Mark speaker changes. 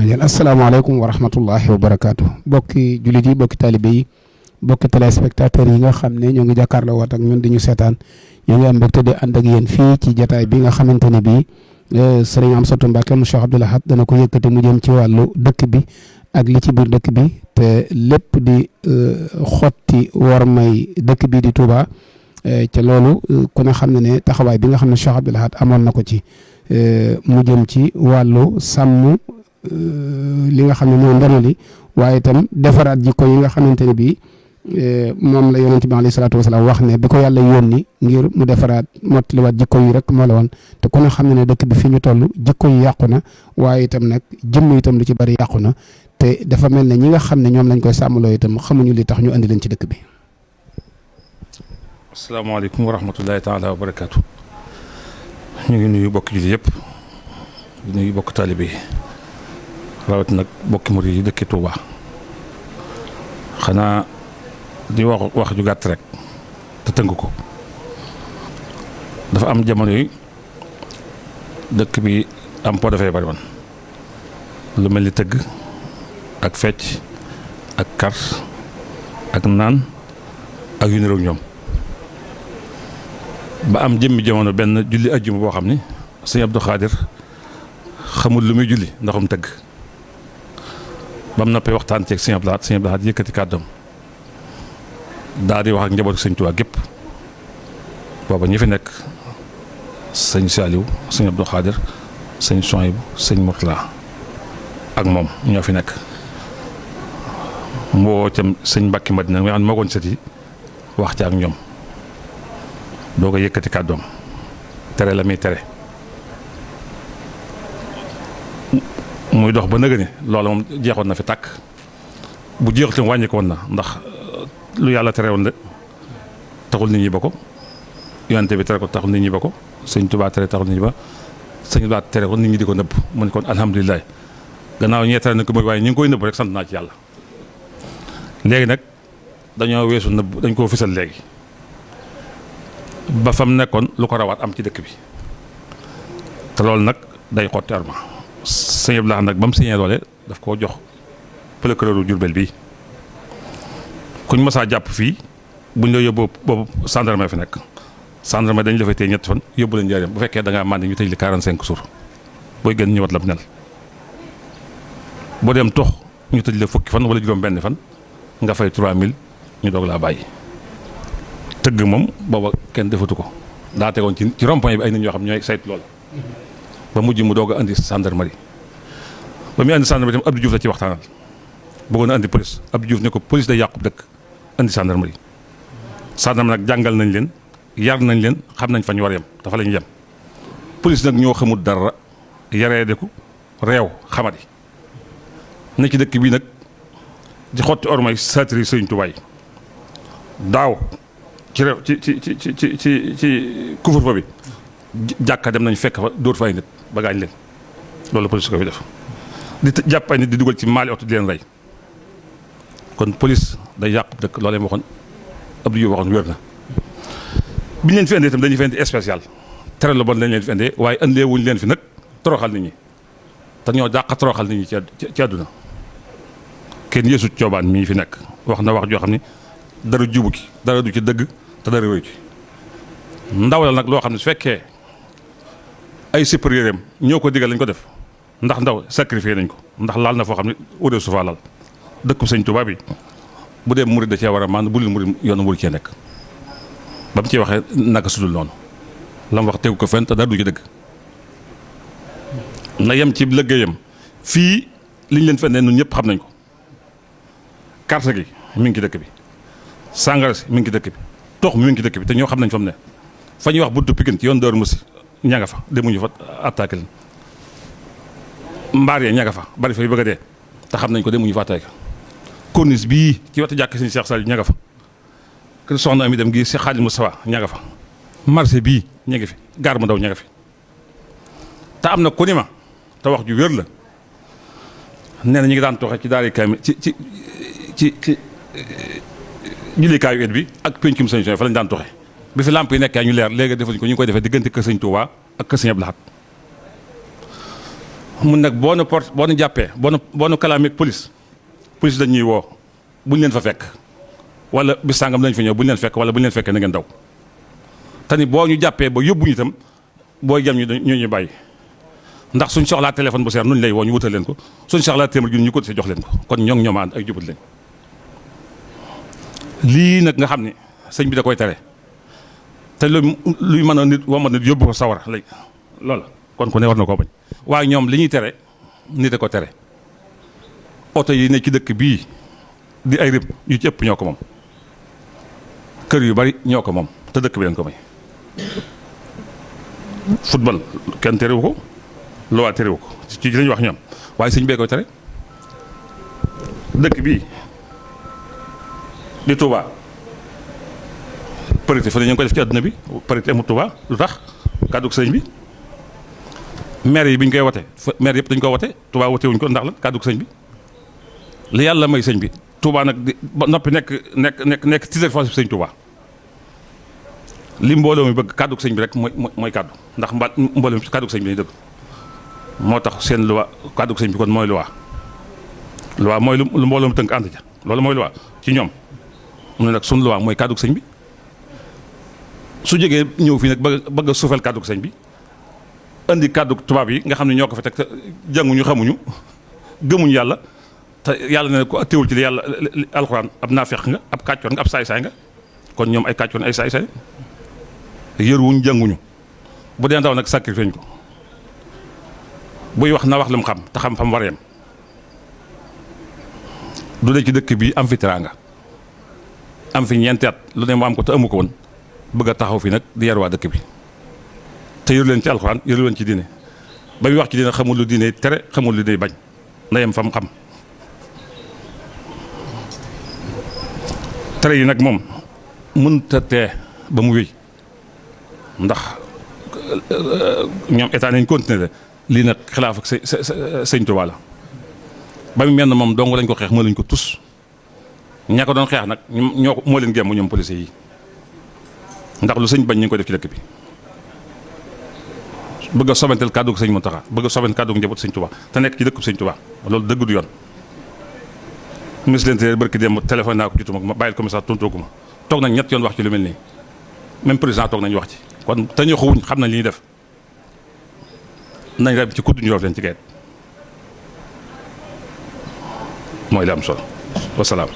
Speaker 1: jërëjëf asalaamaaleykum wa rahmatullahi wa barakaatu bokki jullit yi bokki taalibe yi bokki téléspectateurs yi nga xam ne ñoo ngi jàkkaarloo waat ak ñun di ñu seetaan ñoo ngi am mbégte di ànd ak yéen fii ci jataay bi nga xamante ne bii sëriñ Amsatou Mbacke mu Cheikh Abdoul Ahad dana ko yëkkati mu jëm ci wàllu dëkk bi ak li ci biir dëkk bi te lépp di xotti wormay dëkk bi di Touba ca loolu ku ne xam ne ne taxawaay bi nga xam ne Cheikh Abdoul Ahad amoon na ko ci mu jëm ci wàllu sàmm li nga xam ne mooy ndono li waaye itam defaraat jikko yi nga xamante ne bii moom la yonent bi alayhi salaatu wasalaam wax ne bi ko yàlla yónni ngir mu defaraat mottaliwaat jikko yi rek moo la woon te ku ne xam ne ne dëkk bi fi ñu toll jikko yi yàqu na waaye itam nag jëmm itam lu ci bari yàqu na te dafa mel ne ñi nga xam ne ñoom lañ koy sàmmaloo itam xamuñu li tax ñu andi leen ci dëkk bi.
Speaker 2: asalaamaaleykum wa rahmatullahi taala wa barakaatu. ñu ngi nuyu bokk jullit yëpp di nuyu bokk taalibe yi rawat nag bokki murid yi dëkki Touba xanaa di wax ju gàtt rek te tënk ko dafa am jamono yi dëkk bi am po dafay bari man lu mel ni tëgg ak fecc ak kar ak naan ak yu niroog ñoom ba am jëmmi jamono benn julli ajjuma boo xam ni sëñ Abdou Khadir xamul lu muy julli ndaxum tëgg ba mu noppee waxtaan ceeg sëñ Abdou Ahad yëkkati kàddoom daal di wax ak njabootu sëñ Tuubaa gépp booba ñi fi nekk sëñ Saliou sëñ Abdou Khadir sëñ Sohaybu sëñ Mourtala ak moom ñoo fi nekk mboo cam sëñ Mbàkke Madina nga xam ne moo koon sët yi wax ci ak ñoom doo ko yëkkati kàddoom tere la muy tere muy dox ba nëgë ni loolu moom jeexoon na fi tàkk bu jeexutam wàññi ko woon na ndax lu yàlla tere woon de taxul nit ñi ba ko yonante bi tere ko taxul nit ñi ba ko sëñ Tuubaa tere taxul nit ñi ba sëñ Tuubaa tere ko nit ñi di ko nëbb mu ne kon alhamdulilah gannaaw ñee tere na ko waaye ñu ngi koy nëbb rek sant naa ci yàlla léegi nag dañoo weesu nëbb dañ koo fisal léegi ba fam nekkoon lu ko rawaat am ci dëkk bi te loolu nag day xotti arma sëñ Abdou Lahad nag ba mu signé loole daf koo jox procureur Jurbel bii kuñ masaa jàpp fii buñ la yóbbu boobu gendarme fi nekk gendarme dañ la fay téye ñetti fan yóbbu la njaareem bu fekkee da ngaa màndi ñu tëj li 45 jours booy gën ñëwaat la bu nel boo dem tox ñu tëj la fukki fan wala juróom benn fan nga fay 3000 ñu doog laa bàyyi tëgg moom booba kenn defatu ko daa tegoon ci rond-point bi ay nit ñoo xam ñooy saytu lool ba mujj mu doog a andi gendarmerie ba muy andi gendarmerie tam Abdou Diouf la ci waxtaanal bëggoon a andi police Abdou Diouf ne ko police day yàqu dëkk andi gendarmerie nag jàngal nañ leen yar nañ leen xam nañ fa ñu war a yem dafa la ñu yem police nag ñoo xamul dara yaree de ko réew xamadi ne ci dëkk bii nag di xotti ormay satiri Sëriñ Tuubaa yi daaw ci réew ci couvre-feu bi jàkka dem nañ fekk fa dóor fa ay nit ba gaañ leen loolu police ko fi def di jàpp ay nit di dugal ci maali oto di leen rey kon police day yàqu dëkk loolee ma waxoon Abdou Diouf waxoon wér na biñ leen fi indee itam dañuy fi indi spécial tere lu bon lañ leen fi indee waaye indee wuñ leen fi nag toroxal nit ñi te ñoo dàq toroxal nit ñi ci àdduna kenn yeesut coobaan mii fi nekk wax na wax joo xam ni dara jubu ki dara du ci dëgg te dara wéy ci ndaw la nag loo xam ne su fekkee ay supérieur am ñoo ko digal lañ ko def ndax ndaw sacrifié nañ ko ndax laal na foo xam ne aude sufa laal dëkku sëñ Tuubaa bi bu dee murid da cee war a maan bu lil murid yoonu murid cee nekk ba mu ciy waxee naka sudul noonu la mu wax tegu ko fenn te dara du ci dëgg na yem ci liggéeyam fii liñ leen fenn ñun ñëpp xam nañ ko carte gi mi ngi ci dëkk bi sàngara si mi ngi ci dëkk bi tox mi ngi ci dëkk bi te ñoo xam nañ fa mu ne fa ñuy wax buntu Pikine ci yoon Daaru Musi ña nga fa demuñu fa attaqué leen mbaar yee ña nga fa bari fa yu bëgg a dee te xam nañ ko demuñu fa attaqué corniche bii ci wetu jàkk Sëñ Cheikh Saliou ña nga fa kër soxna Ami dem gi si Xaadim Moustapha ña nga fa marché bii ña ngi fi gaar mu ndaw ña nga fi te am na ku ni ma te wax ju wér la nee na ñu ngi daan toxe ci daari kaamil ci jullikaayu et bi ak pencum sëñ fa lañ daan toxe bi fi lamp yi nekkee ñu leer léegi defuñ ko ñu ngi koy defee diggante kër sëñ Touba ak kër sëñ Abdou Lahad mun nag boo nu jàppee boo nu kalaamee police dañ ñuy woo buñ leen fa fekk wala bis sàngam lañ fa ñëw buñ leen fekk wala buñ leen fekkee na ngeen daw te ni boo ñu jàppee ba yóbbuñu itam booy jam ñu bàyyi ndax suñ soxlaa téléphone bu seer nuñ lay woo ñu wutal leen ko suñ soxlaa téeméer junni ñu ko see jox leen ko kon ñoom ànd ay jubut lañ lii nag nga xam ne sëñ bi da koy tere te luy mën a nit wama nit yóbbu ko sawara lay loola kon ku ne war na koo bañ waaye ñoom li ñuy tere nit a ko tere oto yi ne ci dëkk bii di ay rib yu ci ëpp ñoo ko moom kër yu bari ñoo ko moom te dëkk bi leen ko may football kenn terewu ko loi terewu ko ci lañu wax ñoom waaye sëñ bee koy tere dëkk bii di Touba parité fa ne ñu ngi koy def ci àdduna bi parité amul Touba lu tax kàddug sëñ bi maire yi bi ñu koy wote maire yëpp dañu ko wote Touba wote wuñ ko ndax la kàddug sëñ bi li yàlla may sëñ bi Touba nag di ba noppi nekk titre foncier sëñ Touba li mbooloo mi bëgg kàddug sëñ bi rek mooy kàddu ndax mbooloo mi kàddug sëñ bi lañu dëgg moo tax seen loi kàddug sëñ bi kon mooy loi mooy lu mbooloo mi tënk ànd ja loolu mooy loi ci ñoom mu ne nag sunu loi mooy kàddug sëñ bi su jógee ñëw fii nag bëgg a suufeel kàddug sëñ bi indi kàddug tubaab yi nga xam ne ñoo ko fa teg te jànguñu xamuñu gëmuñu yàlla te yàlla ne ko teewul ci li yàlla alxuraan ab naafeq nga ab kàccoor nga ab saay-saay nga kon ñoom ay kàccoor ay saay-saay yëruwuñ jànguñu bu dee ndaw nag sacrifice ko buy wax na wax lu mu xam te xam fa mu war a yem du dee ci dëkk bi am fi teraanga am fi ñeenti at lu ne mu am ko te amu ko woon bëgg a taxaw fi nag di yar waa dëkk bi te yëru leen ci alxuraan yëru leen ci diine ba muy wax ci diine xamul lu diine tere xamul lu diine bañ na yem fa mu xam tere yi nag moom mënta tee ba mu wéy ndax ñoom état nañ continuer lii nag xilaaf ak sëñ Tuubaa la ba mu mel ne moom dong lañ ko xeex moo lañ ko tus ña ko doon xeex nag moo leen gémm ñoom policiers yi ndax lu sëñ bañ ñu ngi ko def ci dëkk bi bëgg a sobentel kàddu sëñ Muntaxa bëgg a sobent kàddu njaboot sëñ Tuubaa te nekk ci dëkk sëñ Tuubaa loolu dëgg du yoon ministre de l'Intérieur barki démb téléphone naa ko jotuma ma bàyyil commissaire tontooguma toog nañ ñett yoon wax ci lu mel nii même président toog nañ wax ci kon te ñu xawuñ xam nañ li ñuy def nañ rem ci kudd ñu roof leen ci geet mooy li am solo wasalaam